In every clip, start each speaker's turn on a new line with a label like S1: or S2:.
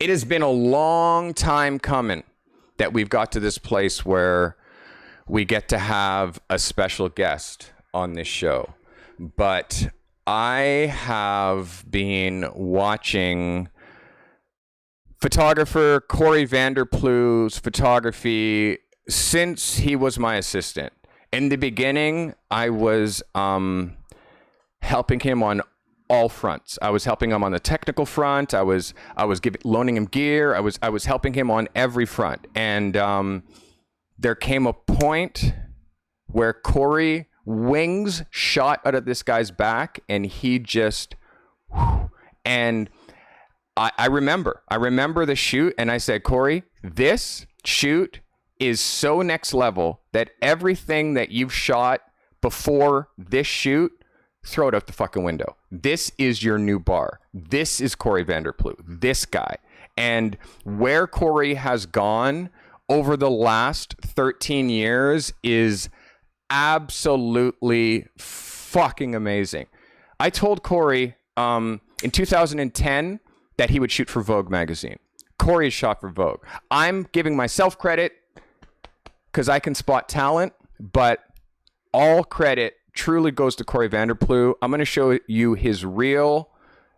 S1: it has been a long time coming that we've got to this place where we get to have a special guest on this show. But I have been watching photographer Cory VanderPloeg's photography since he was my assistant. In the beginning, I was helping him on all fronts. I was helping him on the technical front. I was loaning him gear. I was helping him on every front. And there came a point where Cory wings shot out of this guy's back, and he just, and I remember the shoot, and I said, Cory, this shoot is so next level that everything that you've shot before this shoot, throw it out the fucking window. This is your new bar. This is Cory VanderPloeg, this guy. And where Cory has gone over the last 13 years is absolutely fucking amazing. I told Cory in 2010 that he would shoot for Vogue magazine. Cory has shot for Vogue. I'm giving myself credit because I can spot talent, but all credit truly goes to Cory VanderPloeg. I'm going to show you his reel,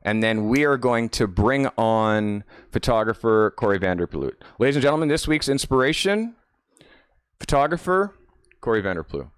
S1: and then we are going to bring on photographer Cory VanderPloeg. Ladies and gentlemen, this week's inspiration, photographer Cory VanderPloeg.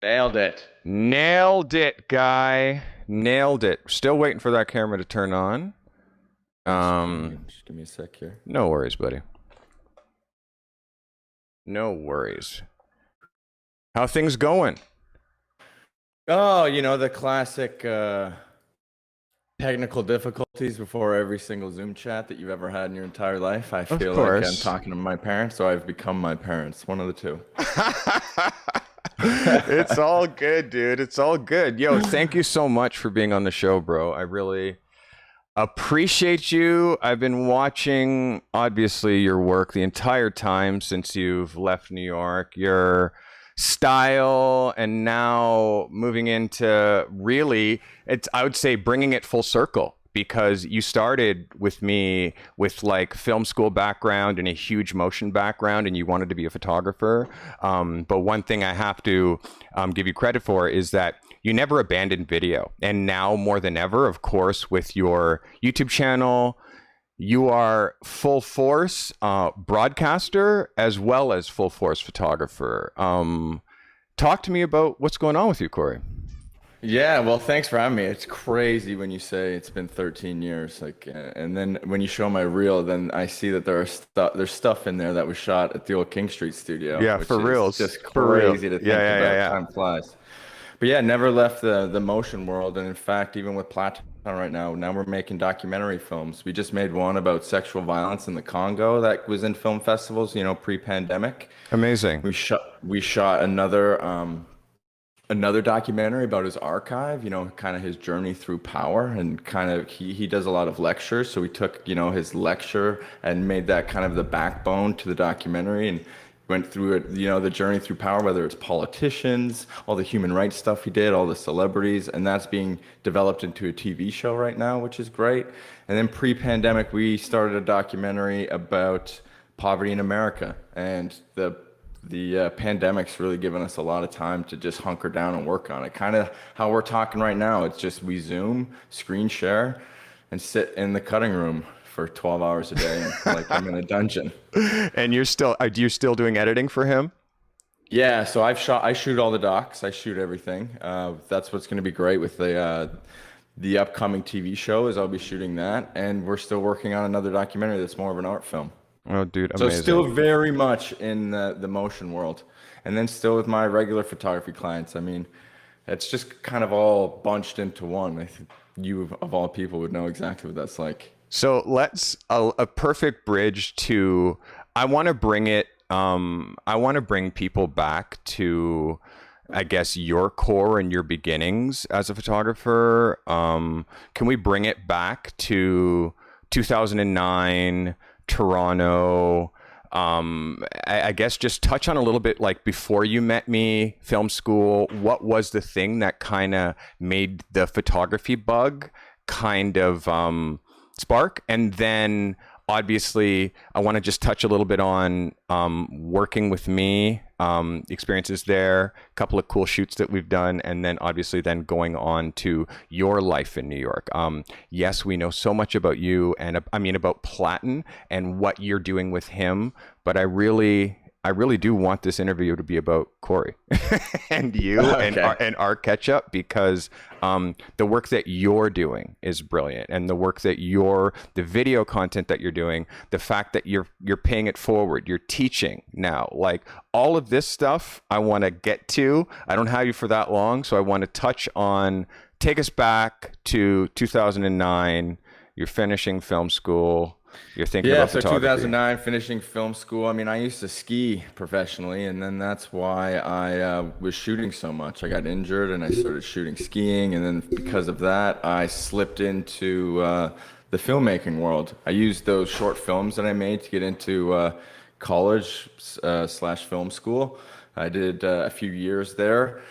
S2: Nailed it.
S1: Nailed it, guy. Nailed it. Still waiting for that camera to turn on.
S2: Just give me a sec here.
S1: No worries, buddy. No worries. How things going?
S2: Oh, you know, the classic technical difficulties before every single Zoom chat that you've ever had in your entire life. I feel like I'm talking to my parents, so I've become my parents. One of the two.
S1: It's all good, dude. It's all good. Yo, thank you so much for being on the show, bro. I really appreciate you. I've been watching, obviously, your work the entire time since you've left New York. Your style, and now moving into really, I would say bringing it full circle, because you started with me with like film school background and a huge motion background, and you wanted to be a photographer. But one thing I have to give you credit for is that you never abandoned video. And now more than ever, of course, with your YouTube channel, you are full force broadcaster as well as full force photographer. Talk to me about what's going on with you, Cory.
S2: Yeah, well, thanks for having me. It's crazy when you say it's been 13 years, like, and then when you show my reel, then I see that there's stuff in there that was shot at the old King Street studio.
S1: Yeah,
S2: which
S1: for
S2: is
S1: real.
S2: just crazy to think about.
S1: Yeah.
S2: Time flies. But yeah, never left the motion world, and in fact, even with plateau on right now. Now we're making documentary films. We just made one about sexual violence in the Congo that was in film festivals, pre-pandemic.
S1: Amazing.
S2: We shot another documentary about his archive, kind of his journey through power, and kind of he does a lot of lectures. So we took, his lecture and made that kind of the backbone to the documentary, and went through it, the journey through power, whether it's politicians, all the human rights stuff he did, all the celebrities, and that's being developed into a TV show right now, which is great. And then pre-pandemic, we started a documentary about poverty in America, and the pandemic's really given us a lot of time to just hunker down and work on it. Kind of how we're talking right now. It's just we Zoom, screen share, and sit in the cutting room for 12 hours a day, like I'm in a dungeon.
S1: And you're still doing editing for him?
S2: Yeah, so I shoot all the docs. I shoot everything. That's what's going to be great with the upcoming TV show is I'll be shooting that, and we're still working on another documentary that's more of an art film.
S1: Oh, dude,
S2: So
S1: amazing.
S2: still very much in the motion world, and then still with my regular photography clients. I mean, it's just kind of all bunched into one. I think you of all people would know exactly what that's like.
S1: So let's a perfect bridge to I want to bring it I want to bring people back to I guess your core and your beginnings as a photographer. Can we bring it back to 2009 Toronto? I guess just touch on a little bit like before you met me, film school. What was the thing that kind of made the photography bug kind of spark? And then obviously I want to just touch a little bit on working with me, experiences there, a couple of cool shoots that we've done, and then obviously then going on to your life in New York. Yes, we know so much about you and I mean about Platten and what you're doing with him, but I really do want this interview to be about Cory and you
S2: Okay.
S1: and our catch up because the work that you're doing is brilliant, and the work that the video content that you're doing, the fact that you're paying it forward, you're teaching now, like all of this stuff I want to get to. I don't have you for that long, so I want to touch on, take us back to 2009. You're finishing film school. You're thinking
S2: Yeah,
S1: about
S2: so
S1: photography.
S2: 2009, finishing film school. I mean, I used to ski professionally, and then that's why I was shooting so much. I got injured, and I started shooting skiing, and then because of that, I slipped into the filmmaking world. I used those short films that I made to get into college slash film school. I did a few years there.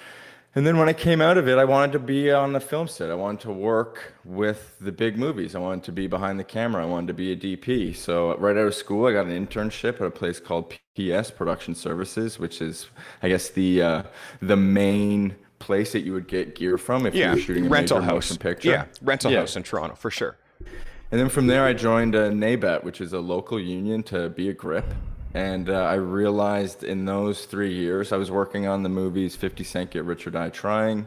S2: And then when I came out of it, I wanted to be on the film set. I wanted to work with the big movies. I wanted to be behind the camera. I wanted to be a DP. So right out of school, I got an internship at a place called PS Production Services, which is, I guess, the main place that you would get gear from if you
S1: Yeah,
S2: were shooting a
S1: rental
S2: major
S1: house.
S2: motion picture.
S1: Yeah, rental
S2: Yeah.
S1: house in Toronto for sure.
S2: And then from there, I joined a NABET, which is a local union, to be a grip. And I realized in those 3 years, I was working on the movies 50 Cent Get Rich or Die Trying,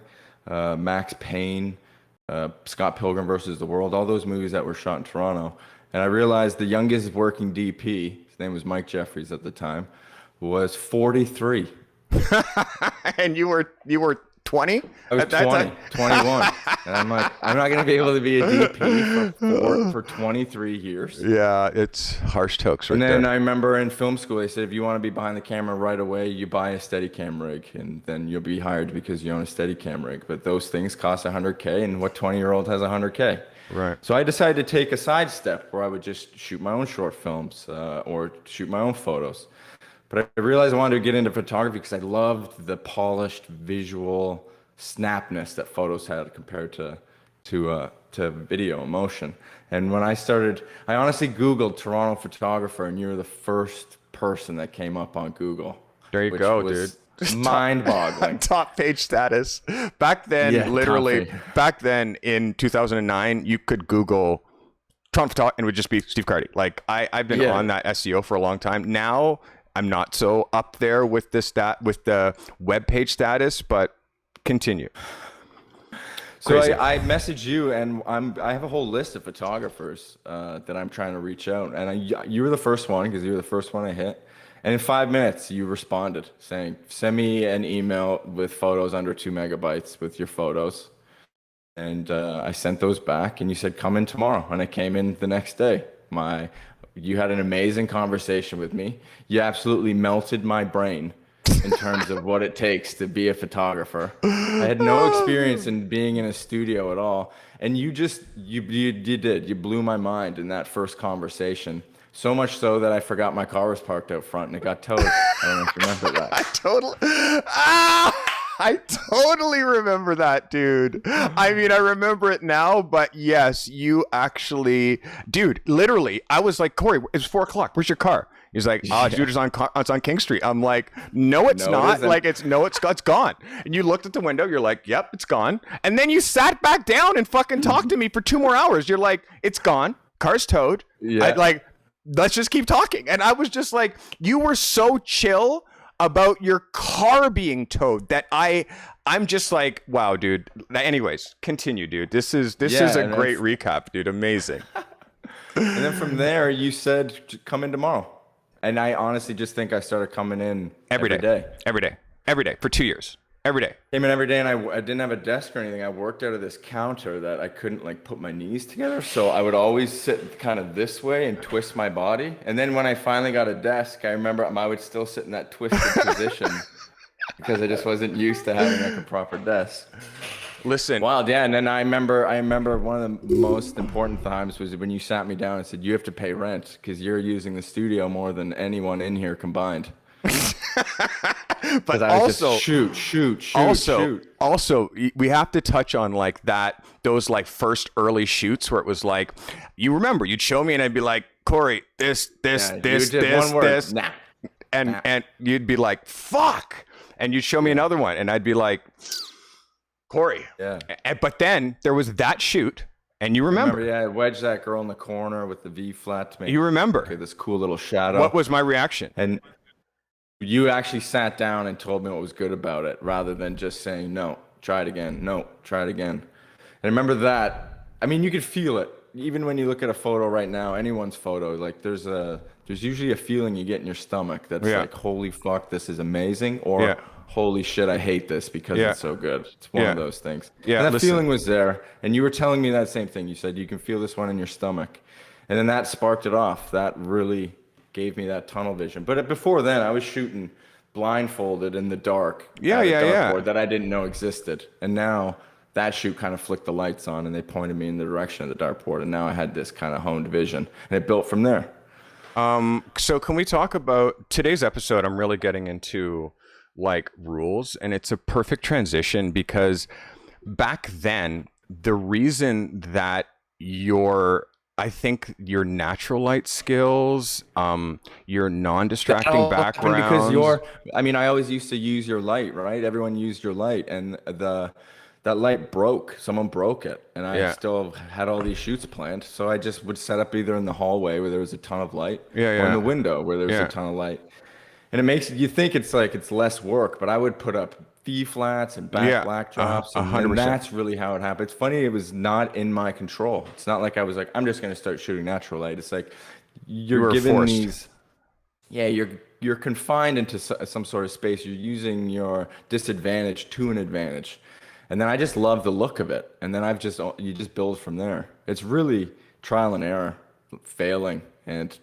S2: Max Payne, Scott Pilgrim versus the World, all those movies that were shot in Toronto. And I realized the youngest working DP, his name was Mike Jeffries at the time, was 43.
S1: And you were 20
S2: I was
S1: at that
S2: 20,
S1: time?
S2: 21. And I'm like, I'm not going to be able to be a DP for 23 years.
S1: Yeah, it's harsh tokes right
S2: And then
S1: there.
S2: I remember in film school, they said, if you want to be behind the camera right away, you buy a Steadicam rig, and then you'll be hired because you own a Steadicam rig. But those things cost 100K, and what 20-year-old has 100K?
S1: Right.
S2: So I decided to take a side step where I would just shoot my own short films or shoot my own photos. But I realized I wanted to get into photography because I loved the polished visual snapness that photos had compared to video emotion. And when I started, I honestly Googled Toronto photographer, and you were the first person that came up on Google.
S1: There you
S2: which
S1: go,
S2: was
S1: dude.
S2: Mind-boggling.
S1: Top page status. Back then,
S2: Yeah,
S1: literally,
S2: top page.
S1: back then in 2009, you could Google Toronto photography and it would just be Steve Carty. Like I've been
S2: Yeah.
S1: on that SEO for a long time. Now I'm not so up there with the web page status, but continue.
S2: So
S1: Crazy.
S2: I messaged you, and I have a whole list of photographers that I'm trying to reach out, and you were the first one because you were the first one I hit. And in 5 minutes, you responded saying, "Send me an email with photos under 2 megabytes with your photos." And I sent those back, and you said, come in tomorrow. And I came in the next day. You had an amazing conversation with me. You absolutely melted my brain in terms of what it takes to be a photographer. I had no experience in being in a studio at all. And you blew my mind in that first conversation. So much so that I forgot my car was parked out front and it got towed. I don't know if you remember that.
S1: I totally remember that, dude. I mean, I remember it now, but yes, you actually, dude, literally, I was like, Cory, it's 4:00. Where's your car? He's like, dude, it's on King Street. I'm like, no, it's not. It's gone. And you looked at the window. You're like, yep, it's gone. And then you sat back down and fucking talked to me for 2 more hours. You're like, it's gone. Car's towed.
S2: Yeah.
S1: Let's just keep talking. And I was just like, you were so chill about your car being towed that I'm just like, wow, dude. Anyways, continue, dude. This is a great recap, dude. Amazing.
S2: And then from there, you said, come in tomorrow. And I honestly just think I started coming in every day
S1: for 2 years. Every day.
S2: Came in every day, and I didn't have a desk or anything. I worked out of this counter that I couldn't like put my knees together. So I would always sit kind of this way and twist my body. And then when I finally got a desk, I remember I would still sit in that twisted position because I just wasn't used to having like a proper desk.
S1: Listen.
S2: Wild, yeah. And then I remember one of the most important times was when you sat me down and said, you have to pay rent because you're using the studio more than anyone in here combined.
S1: But
S2: I was also just shoot.
S1: Also, we have to touch on like those like first early shoots where it was like, you remember, you'd show me and I'd be like, Cory, this,
S2: nah.
S1: And you'd be like, fuck. And you'd show me another one and I'd be like, Cory.
S2: Yeah.
S1: But then there was that shoot. And you remember?
S2: Yeah, I wedged that girl in the corner with the V flat to make
S1: you remember
S2: this cool little shadow.
S1: What was my reaction?
S2: And you actually sat down and told me what was good about it rather than just saying, no, try it again. No, try it again. And I remember that. I mean, you could feel it. Even when you look at a photo right now, anyone's photo, like there's usually a feeling you get in your stomach that's like, holy fuck, this is amazing. Or holy shit, I hate this because it's so good. It's one of those things. Yeah, and that feeling was there. And you were telling me that same thing. You said you can feel this one in your stomach. And then that sparked it off. That really gave me that tunnel vision. But before then, I was shooting blindfolded in the dark. Dartboard that I didn't know existed. And now that shoot kind of flicked the lights on and they pointed me in the direction of the dartboard. And now I had this kind of honed vision and it built from there.
S1: So can we talk about today's episode? I'm really getting into like rules, and it's a perfect transition because back then, the reason that I think your natural light skills, your non-distracting background.
S2: Because I always used to use your light, right? Everyone used your light, and that light broke. Someone broke it, and I still had all these shoots planned. So I just would set up either in the hallway where there was a ton of light, or in the window where there was a ton of light. And it makes you think it's less work, but I would put up V flats and black drops, and that's really how it happened. It's funny, it was not in my control. It's not like I was like, I'm just going to start shooting natural light. It's like you're given forced. These, you're confined into some sort of space. You're using your disadvantage to an advantage, and then I just love the look of it. And then you just build from there. It's really trial and error, failing and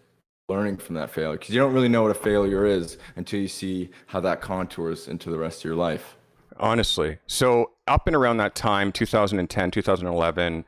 S2: learning from that failure, because you don't really know what a failure is until you see how that contours into the rest of your life.
S1: Honestly. So up and around that time, 2010, 2011,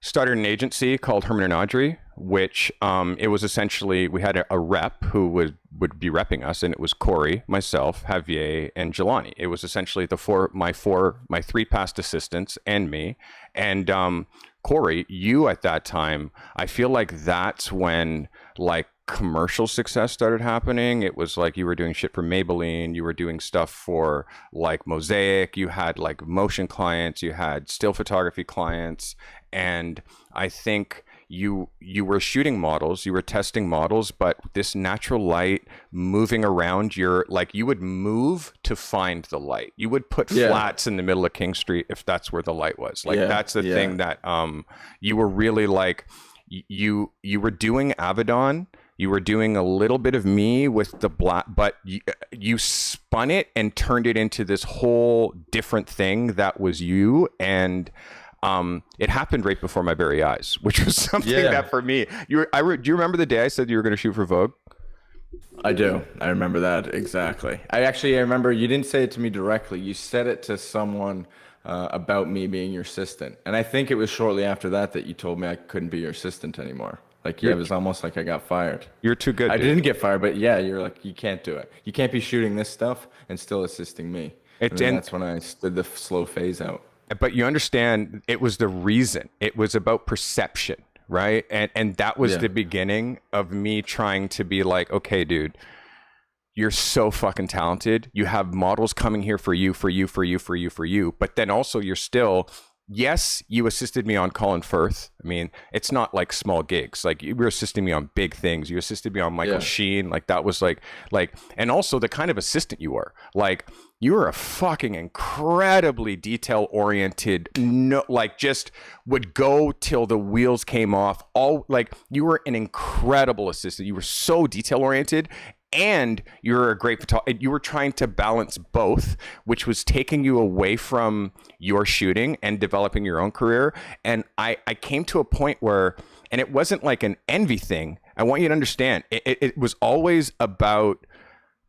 S1: started an agency called Herman and Audrey, which it was essentially, we had a rep who would be repping us, and it was Cory, myself, Javier, and Jelani. It was essentially my three past assistants and me. And Cory, you at that time, I feel like that's when like commercial success started happening. It was like you were doing shit for Maybelline, you were doing stuff for like Mosaic, you had like motion clients, you had still photography clients, and I think you were shooting models, you were testing models, but this natural light moving around, you would move to find the light. You would put flats in the middle of King Street if that's where the light was. That's the thing that you were really like, you were doing Avedon. You were doing a little bit of me with the black, but you spun it and turned it into this whole different thing that was you. And it happened right before my very eyes, which was something
S2: Yeah.
S1: that for me, do you remember the day I said you were going to shoot for Vogue?
S2: I do. I remember that exactly. I remember you didn't say it to me directly. You said it to someone about me being your assistant. And I think it was shortly after that that you told me I couldn't be your assistant anymore. Like, yeah, it was almost like I got fired.
S1: You're too good,
S2: I
S1: dude.
S2: didn't get fired, but yeah, you're like, you can't do it. You can't be shooting this stuff and still assisting me. And then that's when I did the slow phase out.
S1: But you understand, it was the reason. It was about perception, right? And that was the beginning of me trying to be like, okay, dude, you're so fucking talented. You have models coming here for you. But then also you're still, yes, you assisted me on Colin Firth. I mean, it's not like small gigs. Like, you were assisting me on big things. You assisted me on Michael Sheen. Like, that was like, and also the kind of assistant you were. Like, you were a fucking incredibly detail oriented, no, like, just would go till the wheels came off. All, like, you were an incredible assistant. You were so detail oriented. And you're a great photographer. You were trying to balance both, which was taking you away from your shooting and developing your own career. And I came to a point where, and it wasn't like an envy thing. I want you to understand, it was always about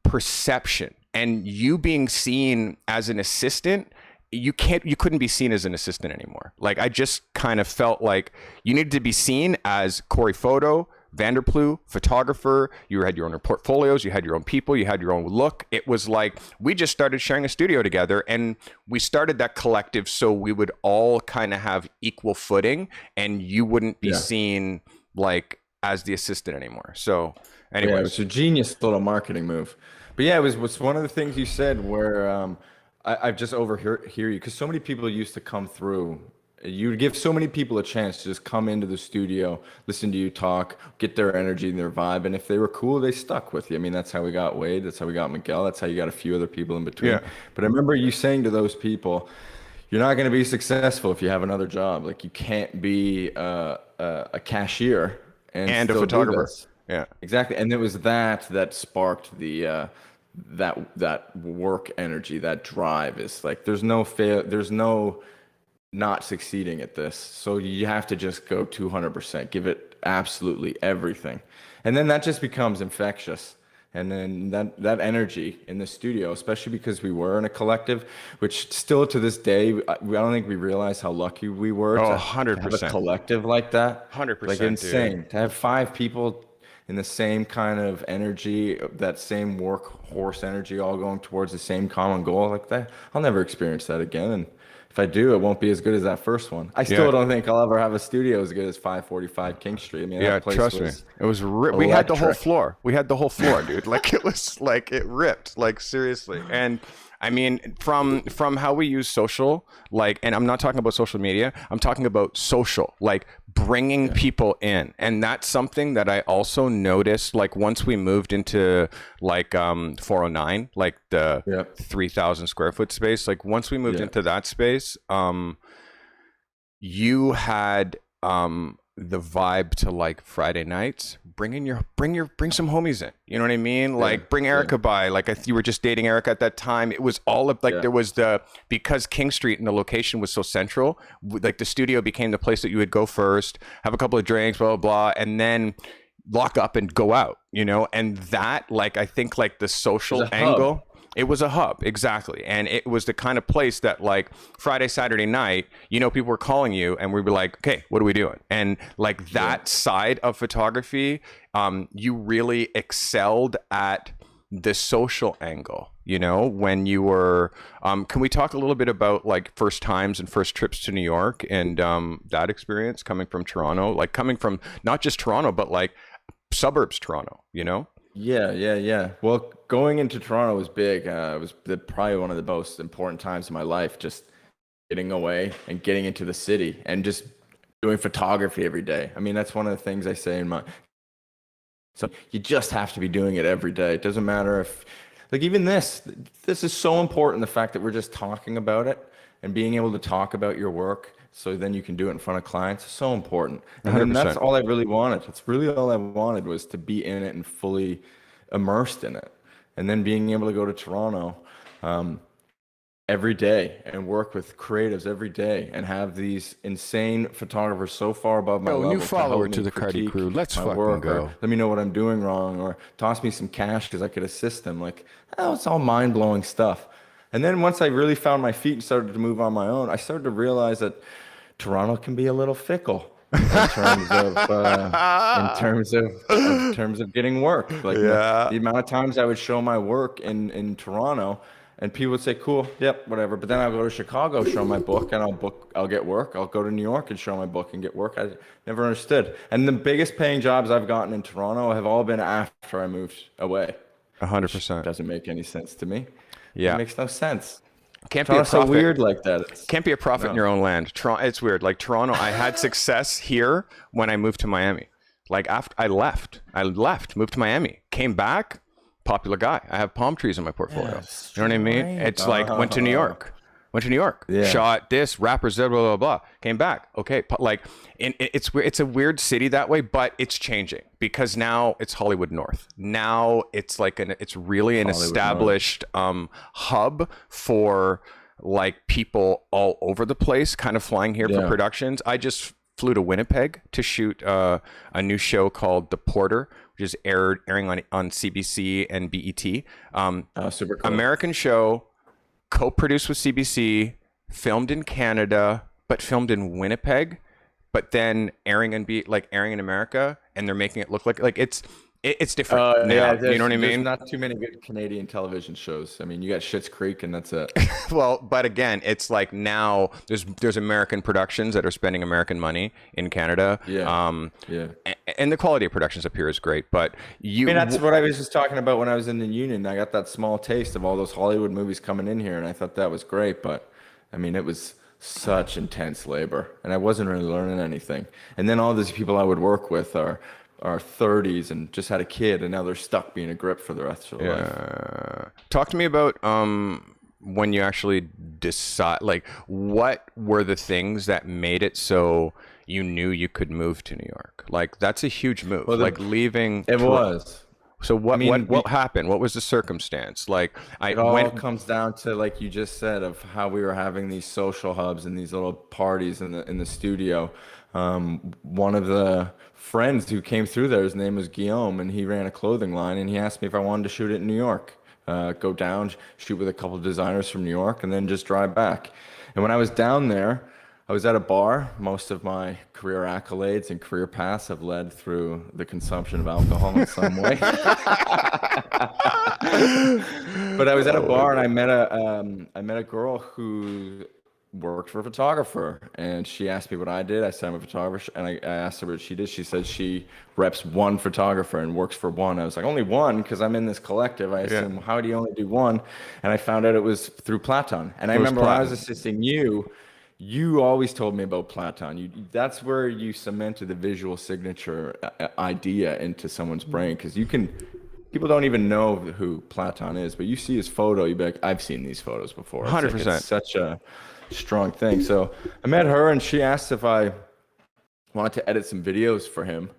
S1: perception and you being seen as an assistant. You couldn't be seen as an assistant anymore. Like, I just kind of felt like you needed to be seen as Cory Photo, VanderPloeg, photographer. You had your own portfolios, you had your own people, you had your own look. It was like we just started sharing a studio together, and we started that collective so we would all kind of have equal footing, and you wouldn't be seen like as the assistant anymore. So anyway,
S2: it was a genius little marketing move. But yeah, it was one of the things you said where I've just overhear you, because so many people used to come through. You would give so many people a chance to just come into the studio, listen to you talk, get their energy and their vibe. And if they were cool, they stuck with you. I mean, that's how we got Wade. That's how we got Miguel. That's how you got a few other people in between.
S1: Yeah.
S2: But I remember you saying to those people, you're not going to be successful if you have another job. Like, you can't be a cashier and
S1: a
S2: still
S1: photographer.
S2: do this.
S1: Yeah,
S2: exactly. And it was that sparked the that work energy, that drive. Is like, there's no not succeeding at this. So you have to just go 200%, give it absolutely everything. And then that just becomes infectious. And then that energy in the studio, especially because we were in a collective, which still to this day, I don't think we realize how lucky we were to
S1: 100%.
S2: have a collective like that.
S1: 100%,
S2: like, insane.
S1: dude.
S2: To have 5 people in the same kind of energy, that same workhorse energy, all going towards the same common goal like that. I'll never experience that again. And if I do, it won't be as good as that first one. I still don't think I'll ever have a studio as good as 545 King Street. I mean, that place
S1: trust me. It was we had the whole floor. We had the whole floor, dude. Like, it was like, it ripped, like, seriously. And I mean, from how we use social, like, and I'm not talking about social media, I'm talking about social, like, bringing people in. And that's something that I also noticed, like, once we moved into like 409, like the 3,000 square foot space, like, once we moved into that space, you had the vibe to, like, Friday nights, bring some homies in, you know what I mean? Like, bring Erica by, like, you were just dating Erica at that time. It was all of, like, there was because King Street and the location was so central, like, the studio became the place that you would go first, have a couple of drinks, blah, blah, blah, and then lock up and go out, you know? And that, like, I think, like, the social angle, it was a hub, exactly. And it was the kind of place that, like, Friday, Saturday night, you know, people were calling you and we'd be like, okay, what are we doing? And, like, that side of photography, you really excelled at the social angle, you know, when you were, can we talk a little bit about, like, first times and first trips to New York and that experience coming from Toronto, like, coming from not just Toronto, but, like, suburbs Toronto, you know?
S2: Yeah. Well, going into Toronto was big. It was probably one of the most important times in my life, just getting away and getting into the city and just doing photography every day. I mean, that's one of the things I say in my... So you just have to be doing it every day. It doesn't matter if... Like, even this is so important, the fact that we're just talking about it and being able to talk about your work, so then you can do it in front of clients, is so important. And then that's all I really wanted. That's really all I wanted, was to be in it and fully immersed in it. And then being able to go to Toronto every day and work with creatives every day and have these insane photographers so far above my level
S1: new follower
S2: help
S1: to
S2: me
S1: the Cardi
S2: critique
S1: crew. Let's
S2: my
S1: fucking
S2: work,
S1: go.
S2: or let me know what I'm doing wrong, or toss me some cash because I could assist them. Like, oh, it's all mind-blowing stuff. And then once I really found my feet and started to move on my own, I started to realize that Toronto can be a little fickle in terms of getting work. Like
S1: Yeah.
S2: the amount of times I would show my work in Toronto, and people would say, "Cool, yep, whatever." But then I'll go to Chicago, show my book, and I'll get work. I'll go to New York and show my book and get work. I never understood. And the biggest paying jobs I've gotten in Toronto have all been after I moved away.
S1: 100%.
S2: Doesn't make any sense to me.
S1: Yeah.
S2: It makes no sense.
S1: Can't be a
S2: Toronto's so
S1: prophet.
S2: weird like that.
S1: Can't be a prophet in your own land. Toronto, it's weird. Like Toronto, I had success here when I moved to Miami. Like after I left, moved to Miami, came back, popular guy. I have palm trees in my portfolio. You know what I mean? It's like went to New York.
S2: Yeah.
S1: Shot this, rappers, blah, blah, blah, blah. Came back. Okay. Like, it's a weird city that way, but it's changing because now it's Hollywood North. Now it's like it's really an
S2: Hollywood
S1: established hub for like people all over the place kind of flying here for productions. I just flew to Winnipeg to shoot a new show called The Porter, which is airing on CBC and BET.
S2: Super cool.
S1: American show, co-produced with CBC, filmed in Canada, but filmed in Winnipeg, but then airing in America, and they're making it look like it's different now.
S2: Yeah,
S1: you know what I
S2: there's
S1: mean?
S2: not too many good Canadian television shows. I mean, you got Schitt's Creek, and that's it.
S1: Well, but again, it's like now there's American productions that are spending American money in Canada.
S2: Yeah.
S1: And the quality of productions up here is great, but
S2: I mean, that's what I was just talking about when I was in the union. I got that small taste of all those Hollywood movies coming in here, and I thought that was great. But I mean, it was such intense labor, and I wasn't really learning anything. And then all these people I would work with are 30s and just had a kid, and now they're stuck being a grip for the rest of their life.
S1: Talk to me about when you actually decide, like, what were the things that made it so you knew you could move to New York? Like, that's a huge move.
S2: Well,
S1: like leaving.
S2: It was.
S1: So what?
S2: I mean,
S1: what happened? What was the circumstance? Like,
S2: it all comes down to, like you just said, of how we were having these social hubs and these little parties in the studio. One of the friends who came through there, his name was Guillaume, and he ran a clothing line, and he asked me if I wanted to shoot it in New York. Go down, shoot with a couple of designers from New York, and then just drive back. And when I was down there, I was at a bar. Most of my career accolades and career paths have led through the consumption of alcohol in some way. But I was at a bar, and I met a girl who worked for a photographer, and she asked me what I did. I said I'm a photographer, and I asked her what she did. She said she reps one photographer and works for one. I was like, only one? Because I'm in this collective. I assume, how do you only do one? And I found out it was through Platon. And I remember when I was assisting you, you always told me about Platon. That's where you cemented the visual signature idea into someone's brain, because people don't even know who Platon is, but you see his photo, you'd be like, I've seen these photos before.
S1: 100%.
S2: It's such a strong thing. So I met her, and she asked if I wanted to edit some videos for him,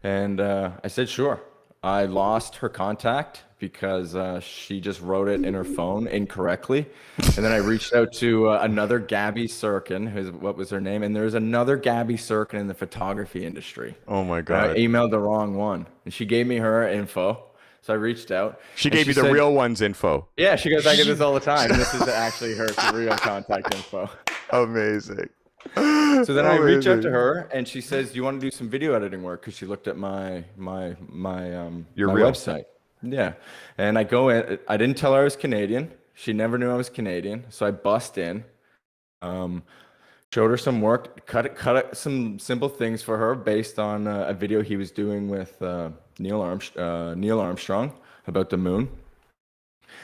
S2: and I said sure. I lost her contact because she just wrote it in her phone incorrectly, and then I reached out to another Gabby Sirkin, what was her name, and there's another Gabby Sirkin in the photography industry.
S1: Oh my god!
S2: I emailed the wrong one, and she gave me her info. So I reached out.
S1: She gave you the real one's info.
S2: Yeah, she goes, I get this all the time. This is actually her real contact info.
S1: Amazing.
S2: So then I reach out to her, and she says, "Do you want to do some video editing work?" Because she looked at my website. Yeah, and I go in. I didn't tell her I was Canadian. She never knew I was Canadian. So I bust in, showed her some work, cut some simple things for her based on a video he was doing with Neil Armstrong about the moon.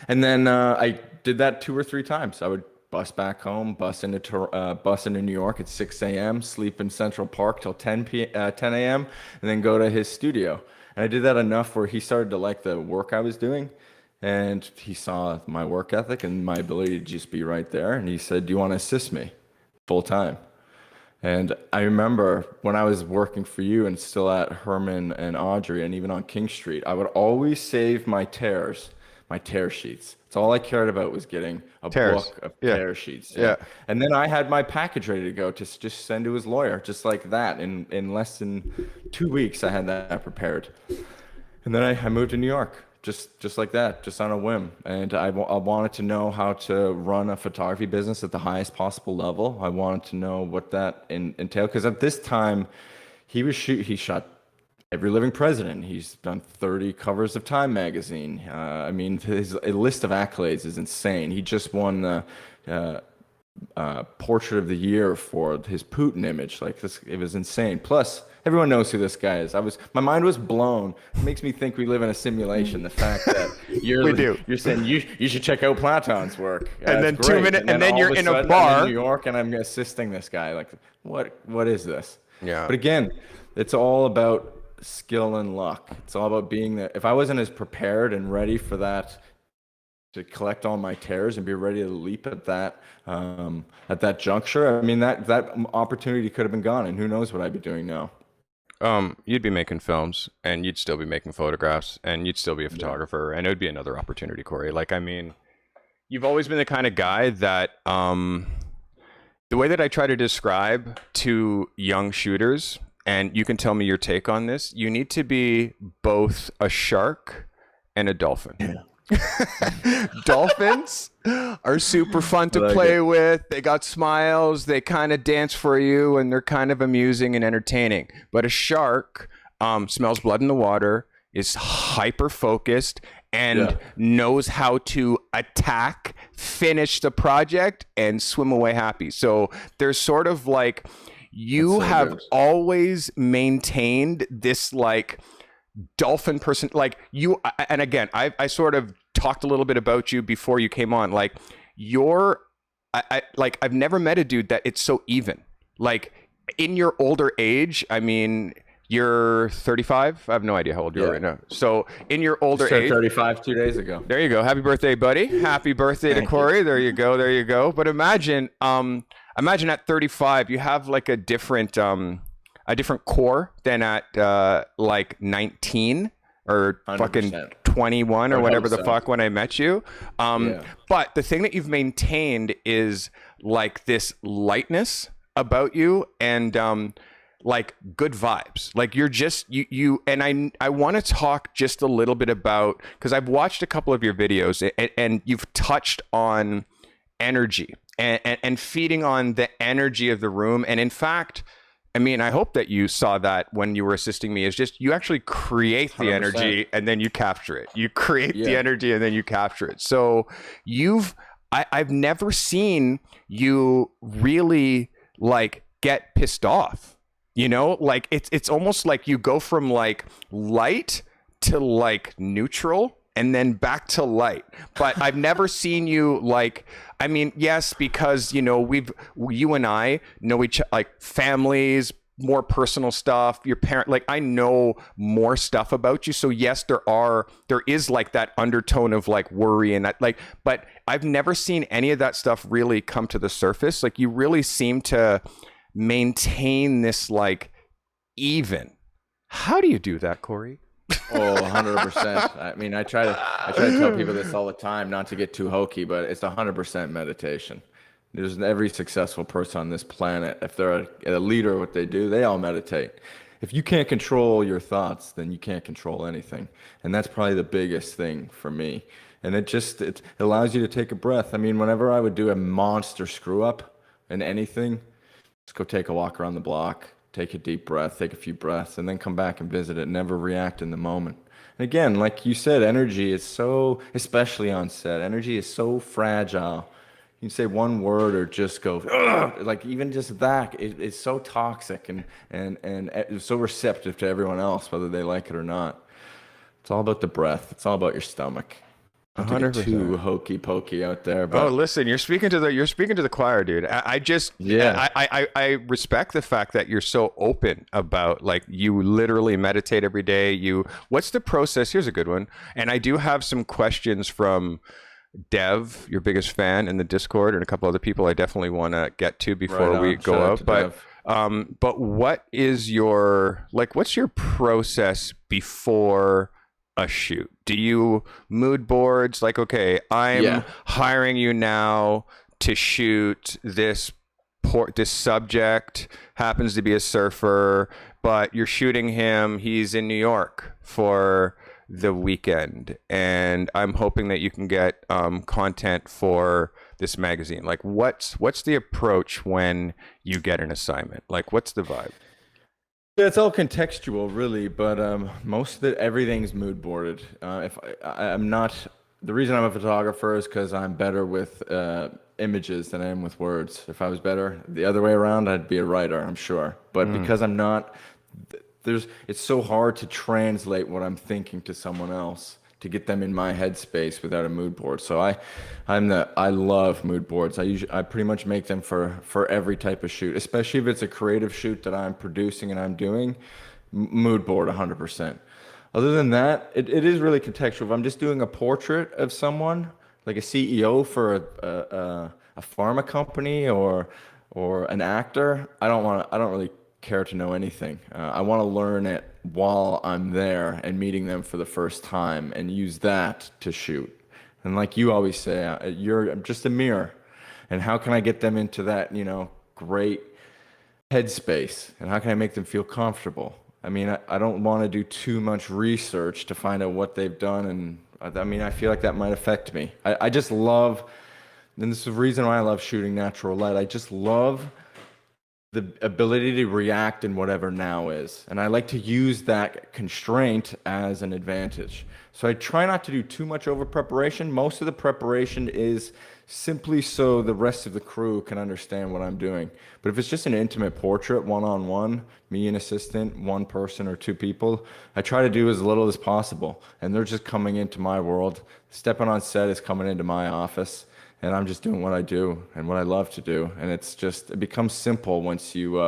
S2: And then I did that 2 or 3 times. I would bus back home, bus into New York at 6 a.m., sleep in Central Park till 10 a.m., and then go to his studio. And I did that enough where he started to like the work I was doing, and he saw my work ethic and my ability to just be right there. And he said, "Do you want to assist me full time?" And I remember when I was working for you and still at Herman and Audrey and even on King Street, I would always save my tears, my tear sheets. It's all I cared about was getting a
S1: Tears.
S2: book of
S1: Yeah.
S2: tear sheets.
S1: Yeah.
S2: And then I had my package ready to go to just send to his lawyer, just like that. In less than 2 weeks, I had that prepared. And then I moved to New York, just like that, just on a whim. And I wanted to know how to run a photography business at the highest possible level. I wanted to know what that entailed, because at this time, he shot every living president. He's done 30 covers of Time magazine. I mean, his list of accolades is insane. He just won the Portrait of the Year for his Putin image. Like this, it was insane. Plus, everyone knows who this guy is. My mind was blown. It makes me think we live in a simulation. The fact that you're saying you should check out Platon's work,
S1: and then
S2: great.
S1: 2 minutes, and then you're in a bar
S2: I'm in New York, and I'm assisting this guy. Like, what is this?
S1: Yeah.
S2: But again, it's all about skill and luck. It's all about being there. If I wasn't as prepared and ready for that, to collect all my tears and be ready to leap at that juncture, I mean, that opportunity could have been gone, and who knows what I'd be doing now.
S1: You'd be making films, and you'd still be making photographs, and you'd still be a photographer, and it would be another opportunity, Cory. Like, I mean, you've always been the kind of guy that, the way that I try to describe to young shooters, and you can tell me your take on this, you need to be both a shark and a dolphin. Yeah. Dolphins are super fun to play with. They got smiles. They kind of dance for you, and they're kind of amusing and entertaining. But a shark smells blood in the water, is hyper focused, and knows how to attack, finish the project, and swim away happy. So there's sort of like, you have always maintained this like dolphin person, like you. And again, I sort of talked a little bit about you before you came on. Like I've never met a dude that it's so even. Like in your older age, I mean, you're 35. I have no idea how old you are right now. So in your older age,
S2: 35 2 days ago.
S1: There you go. Happy birthday, buddy. Happy birthday to Cory. There you go. There you go. But imagine at 35, you have like a different core than at like 19 or 100%. Fucking 21 or whatever the fuck when I met you. But the thing that you've maintained is like this lightness about you, and like good vibes. Like you're just you and I want to talk just a little bit about, because I've watched a couple of your videos, and you've touched on energy and feeding on the energy of the room. And in fact, I mean, I hope that you saw that when you were assisting me, is just you actually create the 100%. Energy and then you capture it. You create the energy and then you capture it. So I've never seen you really like get pissed off, you know, like it's almost like you go from like light to like neutral and then back to light. But I've never seen you like, I mean, yes, because, you know, you and I know each, like families, more personal stuff, your parent, like I know more stuff about you. So yes, there is like that undertone of like worry and that, like, but I've never seen any of that stuff really come to the surface. Like you really seem to maintain this like even. How do you do that, Cory?
S2: Oh, 100%. I mean, I try to tell people this all the time, not to get too hokey, but it's 100% meditation. There's every successful person on this planet, if they're a leader, what they do, they all meditate. If you can't control your thoughts, then you can't control anything. And that's probably the biggest thing for me. And it allows you to take a breath. I mean, whenever I would do a monster screw up in anything, just go take a walk around the block. Take a deep breath, take a few breaths, and then come back and visit it. Never react in the moment. And again, like you said, energy is so, especially on set, energy is so fragile. You can say one word or just go, ugh! Like even just that is so toxic and so receptive to everyone else, whether they like it or not. It's all about the breath. It's all about your stomach. 100%. Too hokey pokey out there. But...
S1: Oh, listen, you're speaking to the choir, dude. I respect the fact that you're so open about, like, you literally meditate every day. What's the process? Here's a good one. And I do have some questions from Dev, your biggest fan in the Discord, and a couple other people I definitely want to get to before we go out. But what is what's your process before a shoot? Do you mood boards like, okay, I'm
S2: Yeah.
S1: hiring you now to shoot this subject happens to be a surfer, but you're shooting him, he's in New York for the weekend, and I'm hoping that you can get content for this magazine. Like, what's the approach when you get an assignment? Like, what's the vibe?
S2: Yeah, it's all contextual, really, but most of it, everything's mood boarded. If I'm not, the reason I'm a photographer is because I'm better with images than I am with words. If I was better the other way around, I'd be a writer, I'm sure. But
S1: Mm.
S2: because I'm not, it's so hard to translate what I'm thinking to someone else to get them in my headspace without a mood board. So I love mood boards. I pretty much make them for every type of shoot, especially if it's a creative shoot that I'm producing and I'm doing. Mood board 100%. Other than that, it is really contextual. If I'm just doing a portrait of someone, like a CEO for a pharma company or an actor, I don't really care to know anything. I want to learn it while I'm there and meeting them for the first time and use that to shoot. And like you always say, you're just a mirror. And how can I get them into that, great headspace? And how can I make them feel comfortable? I mean, I don't want to do too much research to find out what they've done. And I mean, I feel like that might affect me. I just love, and this is the reason why I love shooting natural light. I just love the ability to react in whatever now is. And I like to use that constraint as an advantage. So I try not to do too much over preparation. Most of the preparation is simply so the rest of the crew can understand what I'm doing. But if it's just an intimate portrait, one on one, me and assistant, one person or two people, I try to do as little as possible. And they're just coming into my world. Stepping on set is coming into my office and I'm just doing what I do and what I love to do. And it becomes simple once you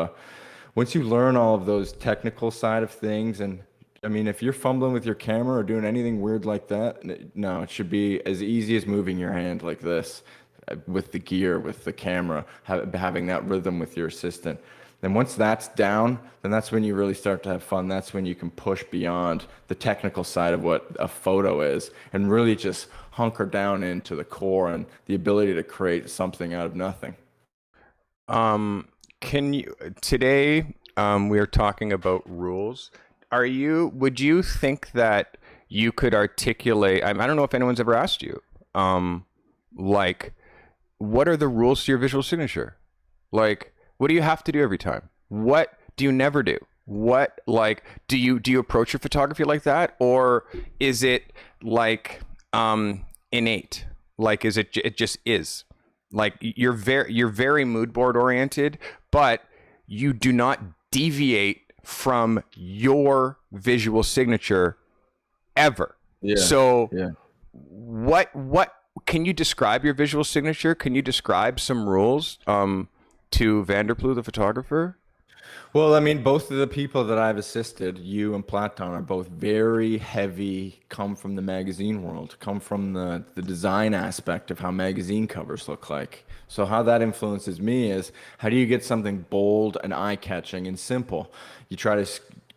S2: learn all of those technical side of things. And I mean, if you're fumbling with your camera or doing anything weird like that, no, it should be as easy as moving your hand like this with the gear, with the camera, having that rhythm with your assistant. Then once that's down, then that's when you really start to have fun. That's when you can push beyond the technical side of what a photo is and really just hunker down into the core and the ability to create something out of nothing.
S1: Um, can you today we are talking about rules. Would you think that you could articulate, I don't know if anyone's ever asked you, like what are the rules to your visual signature? Like what do you have to do every time? What do you never do? What like do you approach your photography like that, or is it like innate? Like is it just is? Like you're very mood board oriented, but you do not deviate from your visual signature ever.
S2: Yeah.
S1: So
S2: Yeah.
S1: what can you describe your visual signature? Can you describe some rules to VanderPloeg the photographer?
S2: Well, I mean, both of the people that I've assisted, you and Platon, are both very heavy, come from the magazine world, come from the design aspect of how magazine covers look like. So how that influences me is how do you get something bold and eye-catching and simple? You try to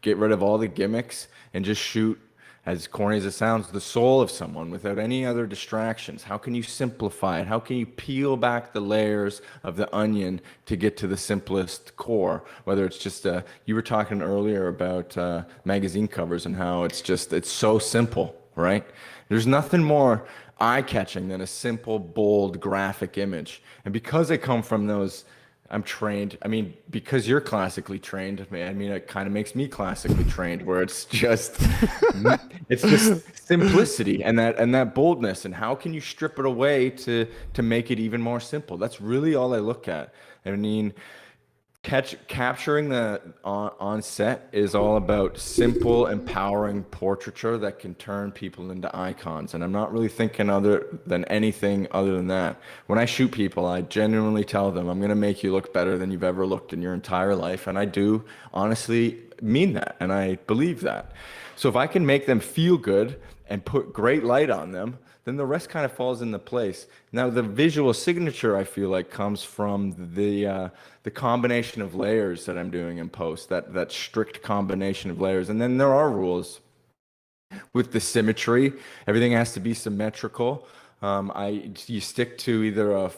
S2: get rid of all the gimmicks and just shoot, as corny as it sounds, the soul of someone without any other distractions. How can you simplify it? How can you peel back the layers of the onion to get to the simplest core? Whether it's just, you were talking earlier about magazine covers and how it's so simple, right? There's nothing more eye-catching than a simple, bold, graphic image. And because I come from those, I'm trained. I mean, because you're classically trained, I mean, it kind of makes me classically trained, where it's just simplicity and that boldness. And how can you strip it away to make it even more simple? That's really all I look at. I mean, capturing the on set is all about simple, empowering portraiture that can turn people into icons. And I'm not really thinking other than anything other than that. When I shoot people, I genuinely tell them, I'm going to make you look better than you've ever looked in your entire life. And I do honestly mean that. And I believe that. So if I can make them feel good and put great light on them, then the rest kind of falls into place. Now, the visual signature, I feel like, comes from the combination of layers that I'm doing in post, that strict combination of layers. And then there are rules. with the symmetry. Everything has to be symmetrical. You stick to either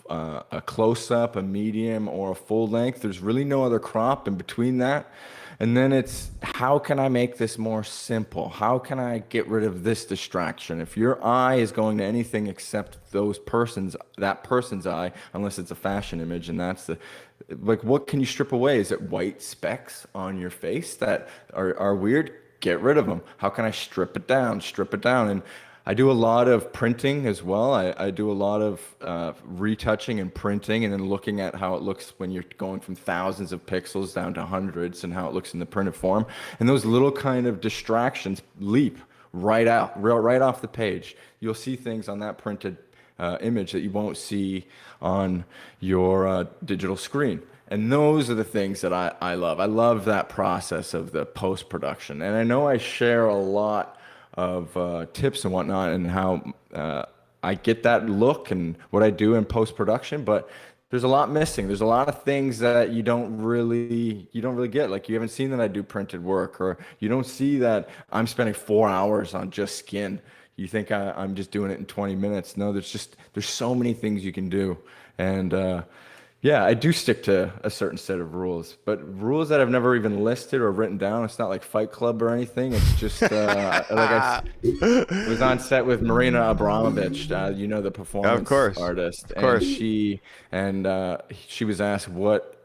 S2: a close up, a medium, or a full length. There's really no other crop in between that. And then it's how can I make this more simple? How can I get rid of this distraction? If your eye is going to anything except that person's eye, unless it's a fashion image, and that's the like, what can you strip away? Is it white specks on your face that are weird? Get rid of them. How can I strip it down? Strip it down. And I do a lot of printing as well. I do a lot of retouching and printing, and then looking at how it looks when you're going from thousands of pixels down to hundreds, and how it looks in the printed form. And those little kind of distractions leap right off the page. You'll see things on that printed image that you won't see on your digital screen. And those are the things that I love. I love that process of the post-production. And I know I share a lot of tips and whatnot, and how I get that look and what I do in post-production, but there's a lot missing. There's a lot of things that you don't really get. Like, you haven't seen that I do printed work, or you don't see that I'm spending 4 hours on just skin. You think I'm just doing it in 20 minutes. No, there's so many things you can do. And yeah, I do stick to a certain set of rules, but rules that I've never even listed or written down. It's not like Fight Club or anything. It's just like I was on set with Marina Abramovich, the performance artist, and she was asked what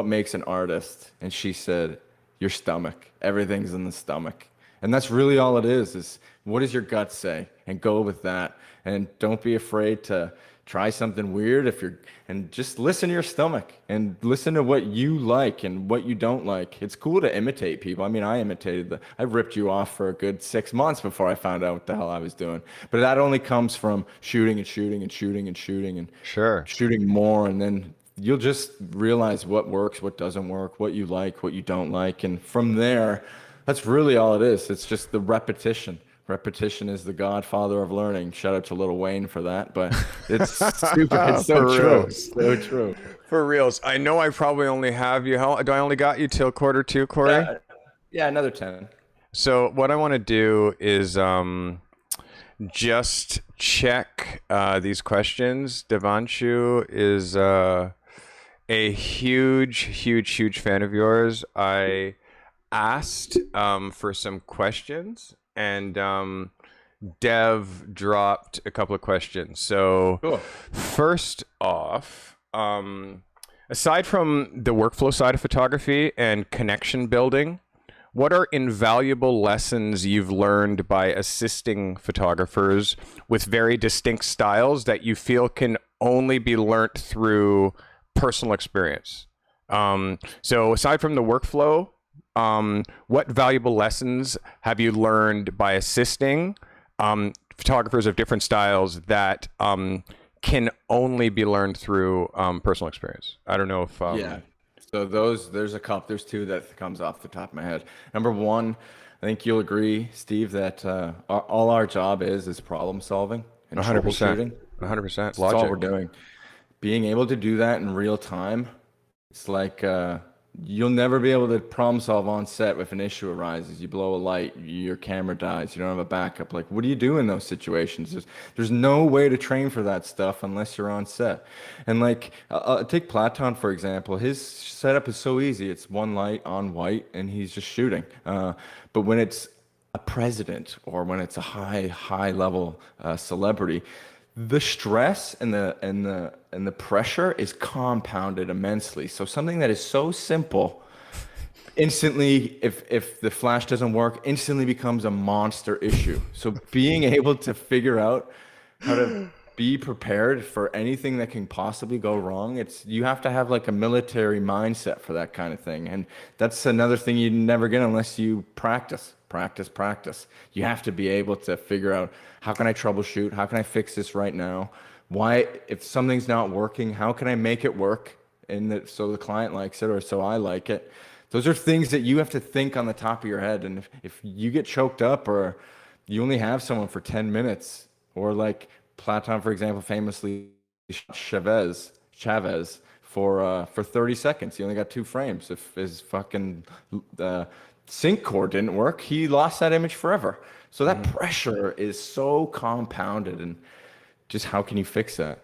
S2: makes an artist, and she said, your stomach. Everything's in the stomach. And that's really all it is what does your gut say? And go with that. And don't be afraid to try something weird and just listen to your stomach and listen to what you like and what you don't like. It's cool to imitate people. I mean, I ripped you off for a good 6 months before I found out what the hell I was doing. But that only comes from shooting and shooting and shooting and shooting and shooting more. And then you'll just realize what works, what doesn't work, what you like, what you don't like. And from there, that's really all it is. It's just the repetition. Repetition is the godfather of learning. Shout out to Lil Wayne for that, but it's stupid. It's so true. So true.
S1: For reals. I know I probably only have you. Do I only got you till Q2, Cory?
S2: Yeah, another 10.
S1: So what I want to do is just check these questions. Devanshu is a huge fan of yours. I asked for some questions, and Dev dropped a couple of questions. So cool. First off, aside from the workflow side of photography and connection building, what are invaluable lessons you've learned by assisting photographers with very distinct styles that you feel can only be learnt through personal experience? So aside from the workflow, what valuable lessons have you learned by assisting photographers of different styles that can only be learned through personal experience? I don't know if
S2: yeah. So there's two that comes off the top of my head. Number one, I think you'll agree, Steve, that all our job is problem solving and
S1: 100%.
S2: troubleshooting.
S1: 100%.
S2: That's all we're doing. Being able to do that in real time, it's like you'll never be able to problem solve on set if an issue arises. You blow a light, your camera dies, you don't have a backup. Like, what do you do in those situations? There's no way to train for that stuff unless you're on set. And like, take Platon, for example. His setup is so easy. It's one light on white and he's just shooting. But when it's a president or when it's a high level celebrity, the stress and the pressure is compounded immensely. So something that is so simple, instantly, if the flash doesn't work, instantly becomes a monster issue. So being able to figure out how to be prepared for anything that can possibly go wrong, you have to have like a military mindset for that kind of thing. And that's another thing you never get unless you practice. You have to be able to figure out, how can I troubleshoot? How can I fix this right now? Why, if something's not working, how can I make it work so the client likes it or so I like it? Those are things that you have to think on the top of your head. And if you get choked up or you only have someone for 10 minutes, or like Platon, for example, famously Chavez for 30 seconds. He only got 2 frames. If his fucking sync core didn't work, he lost that image forever. So that
S1: Mhm.
S2: pressure is so compounded, and just how can you fix that?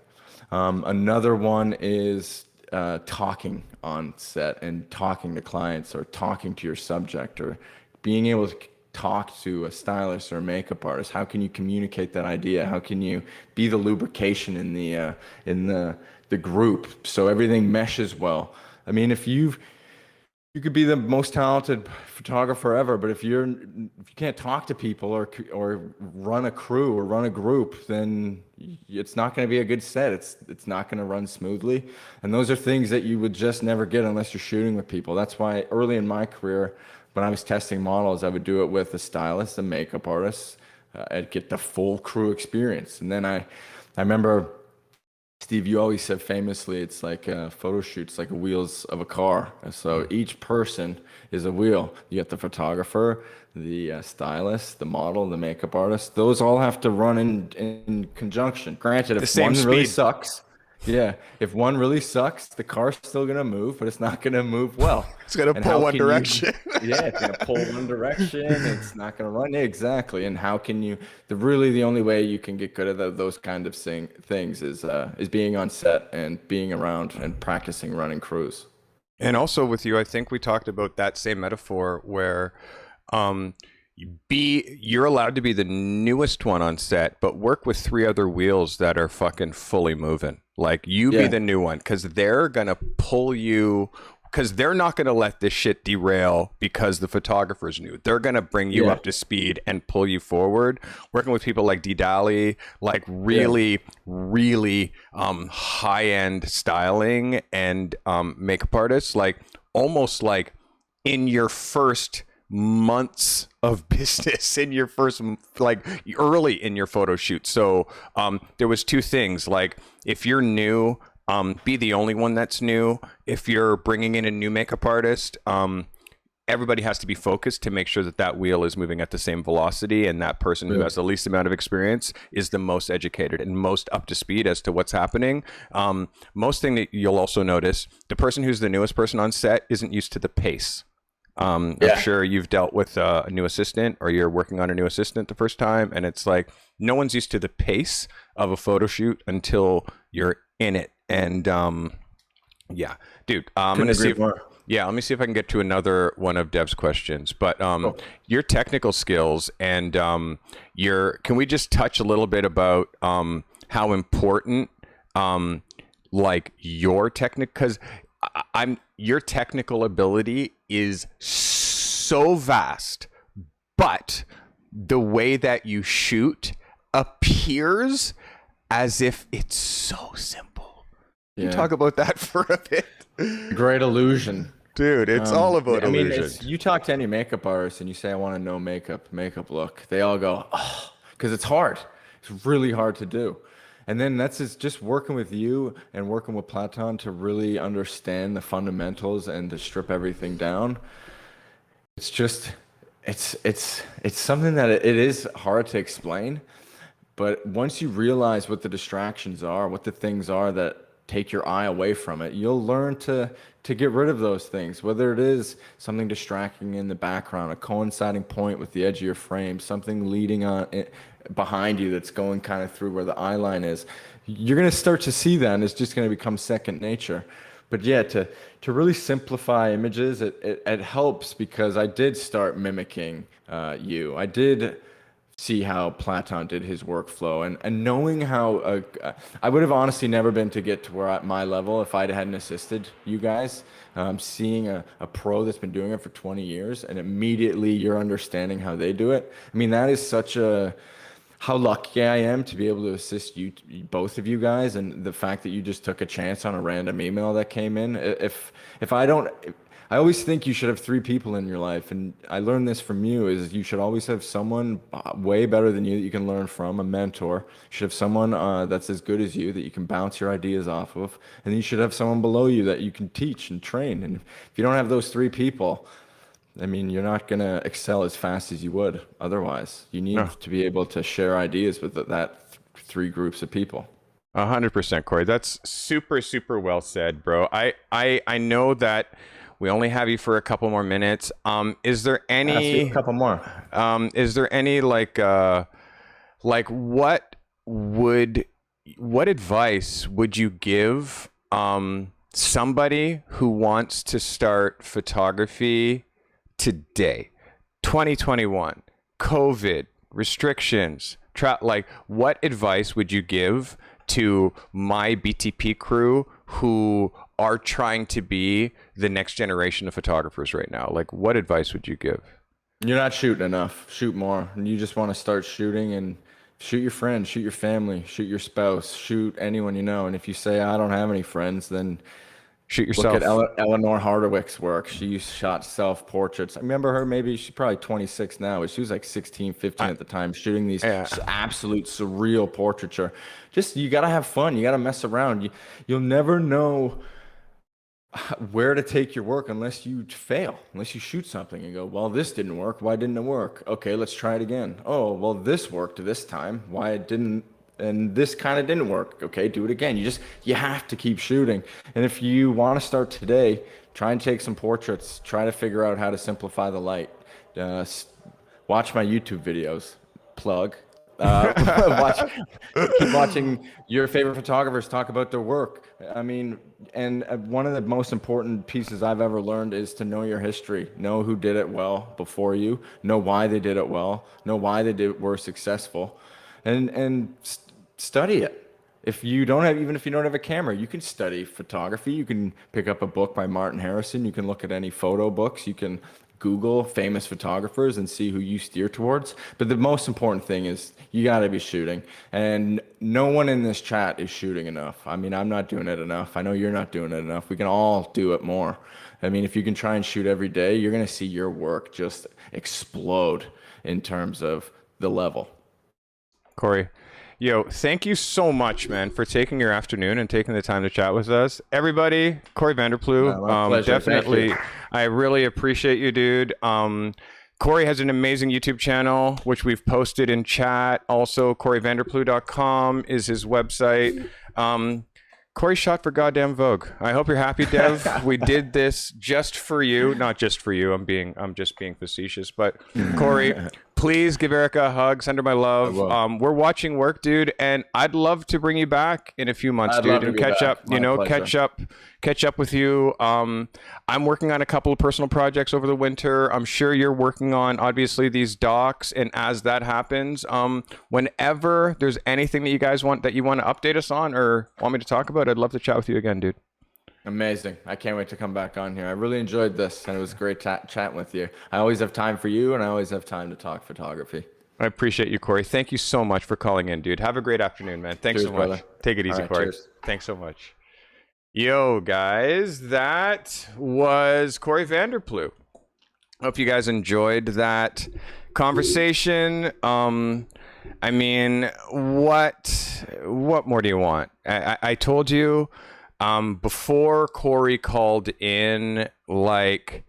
S2: Another one is talking on set and talking to clients or talking to your subject or being able to talk to a stylist or a makeup artist. How can you communicate that idea? How can you be the lubrication in the group so everything meshes well? I mean, you could be the most talented photographer ever, but if you can't talk to people or run a crew or run a group, then it's not going to be a good set. It's not going to run smoothly, and those are things that you would just never get unless you're shooting with people. That's why early in my career, when I was testing models, I would do it with a stylist, a makeup artist. I'd get the full crew experience, and then I remember. Steve, you always said famously, it's like a photo shoot's like wheels of a car. So each person is a wheel. You get the photographer, the stylist, the model, the makeup artist. Those all have to run in conjunction. Granted,
S1: The
S2: if
S1: same
S2: one really
S1: speed.
S2: sucks, yeah, if one really sucks, the car's still gonna move, but it's not gonna move well.
S1: It's gonna
S2: And
S1: pull
S2: how
S1: one
S2: can you?
S1: direction.
S2: Yeah, it's gonna pull one direction. It's not gonna run. Yeah, exactly. And how can you? The only way you can get good at those kind of things is being on set and being around and practicing running crews.
S1: And also with you, I think we talked about that same metaphor where um, you're allowed to be the newest one on set, but work with three other wheels that are fucking fully moving. Like you be
S2: Yeah,
S1: the new one because they're gonna pull you. Because they're not going to let this shit derail because the photographer's new. They're going to bring you
S2: yeah,
S1: up to speed and pull you forward. Working with people like Didali, like
S2: yeah,
S1: really, really high-end styling and makeup artists, like almost like in your first months of business in your first like early in your photo shoot. So there was two things, like if you're new, be the only one that's new. If you're bringing in a new makeup artist, everybody has to be focused to make sure that that wheel is moving at the same velocity, and that person who
S2: yeah,
S1: has the least amount of experience is the most educated and most up to speed as to what's happening. Most thing that you'll also notice, the person who's the newest person on set isn't used to the pace. I'm
S2: yeah.
S1: sure you've dealt with a new assistant or you're working on a new assistant the first time, and it's like no one's used to the pace of a photo shoot until you're in it. And yeah, dude, I'm
S2: Couldn't
S1: gonna see
S2: agree
S1: if
S2: more.
S1: let me see if I can get to another one of Dev's questions. But
S2: Oh,
S1: your technical skills and your can we just touch a little bit about how important like your technical because I'm your technical ability is so vast, but the way that you shoot appears as if it's so simple. Can you
S2: yeah.
S1: talk about that for a bit?
S2: Great illusion.
S1: Dude, it's all about
S2: I mean,
S1: illusion.
S2: it's you talk to any makeup artist and you say, I want a no makeup look. They all go, oh, because it's hard. It's really hard to do. And then that's just working with you and working with Platon to really understand the fundamentals and to strip everything down. It's just, it's something that it is hard to explain. But once you realize what the distractions are, what the things are that take your eye away from it, you'll learn to get rid of those things. Whether it is something distracting in the background, a coinciding point with the edge of your frame, something leading on behind you that's going kind of through where the eye line is, you're going to start to see that, and it's just going to become second nature. But yeah, to really simplify images, it helps because I did start mimicking you. I did see how Platon did his workflow and knowing how I would have honestly never been to get to where at my level if I hadn't assisted you guys. Seeing a pro that's been doing it for 20 years and immediately you're understanding how they do it. I mean, that is such a how lucky I am to be able to assist you, both of you guys, and the fact that you just took a chance on a random email that came in. If I don't, I always think you should have three people in your life, and I learned this from you: is you should always have someone way better than you that you can learn from, a mentor. You should have someone that's as good as you that you can bounce your ideas off of, and you should have someone below you that you can teach and train. And if you don't have those three people, I mean, you're not going to excel as fast as you would otherwise. You need
S1: No,
S2: to be able to share ideas with three groups of people.
S1: 100%, Corey. That's super, super well said, bro. I know that We only have you for a couple more minutes. Is there
S2: Ask you a
S1: any
S2: couple more.
S1: is there any like what advice would you give somebody who wants to start photography today? 2021, COVID, restrictions, like what advice would you give to my BTP crew who are trying to be the next generation of photographers right now? Like what advice would you give?
S2: You're not shooting enough. Shoot more. And you just want to start shooting, and shoot your friends, shoot your family, shoot your spouse, shoot anyone you know. And if you say, I don't have any friends, then
S1: Shoot
S2: look
S1: yourself.
S2: at Eleanor Hardwick's work. She shot self-portraits. I remember her, maybe she's probably 26 now, but she was like 16, 15 at the time, shooting these
S1: Yeah.
S2: absolute surreal portraiture. Just, you got to have fun. You got to mess around. You'll never know where to take your work unless you fail, unless you shoot something and go, well, this didn't work. Why didn't it work? Okay, let's try it again. Oh, well, this worked this time. Why it didn't? And this kind of didn't work. Okay, do it again. You have to keep shooting. And if you want to start today, try and take some portraits. Try to figure out how to simplify the light. Watch my YouTube videos. Plug. Keep watching your favorite photographers talk about their work. I mean, and one of the most important pieces I've ever learned is to know your history. Know who did it well before you. Know why they did it well. Know why were successful, and study it. If you don't have, even if you don't have a camera, you can study photography. You can pick up a book by Martin Harrison. You can look at any photo books. You can Google famous photographers and see who you steer towards. But the most important thing is you got to be shooting. And no one in this chat is shooting enough. I mean, I'm not doing it enough. I know you're not doing it enough. We can all do it more. I mean, if you can try and shoot every day, you're going to see your work just explode in terms of the level.
S1: Cory, yo, thank you so much, man, for taking your afternoon and taking the time to chat with us. Everybody, Cory VanderPloeg,
S2: my pleasure.
S1: definitely, I really appreciate you, dude. Cory has an amazing YouTube channel, which we've posted in chat. Also, CoryVanderPloeg.com is his website. Cory shot for goddamn Vogue. I hope you're happy, Dev. We did this just for you. Not just for you. I'm just being facetious. But Cory, please give Erica a hug. Send her my love. We're watching work, dude, and I'd love to bring you back in a few months, dude, and catch up. Catch up with you. I'm working on a couple of personal projects over the winter. I'm sure you're working on obviously these docs, and as that happens, whenever there's anything that you guys want to update us on or want me to talk about, I'd love to chat with you again, dude.
S2: Amazing. I can't wait to come back on here. I really enjoyed this, and it was great chatting with you. I always have time for you, and I always have time to talk photography.
S1: I appreciate you, Cory. Thank you so much for calling in, dude. Have a great afternoon, man. Thanks so much. Brother. Take it easy, Cory. Cheers. Thanks so much. Yo, guys, that was Cory VanderPloeg. Hope you guys enjoyed that conversation. I mean, what more do you want? I told you before Cory called in, like,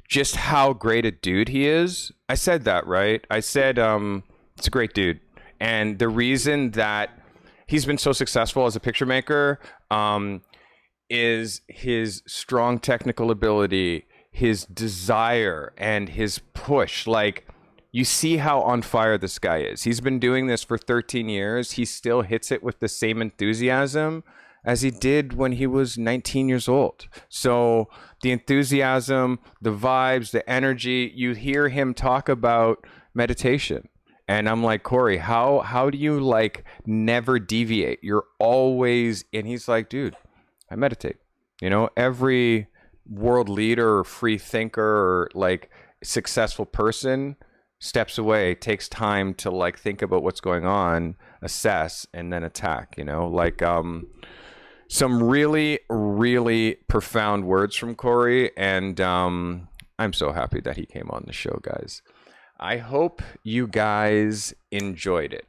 S1: just how great a dude he is. I said that, right? I said it's a great dude. And the reason that he's been so successful as a picture maker is his strong technical ability, his desire, and his push. Like, you see how on fire this guy is. He's been doing this for 13 years. He still hits it with the same enthusiasm as he did when he was 19 years old. So the enthusiasm, the vibes, the energy, you hear him talk about meditation. And I'm like, Cory, how do you like never deviate? You're always, and he's like, dude, I meditate. You know, every world leader or free thinker or like successful person steps away, takes time to like think about what's going on, assess, and then attack, you know, like some really, really profound words from Cory. And I'm so happy that he came on the show, guys. I hope you guys enjoyed it.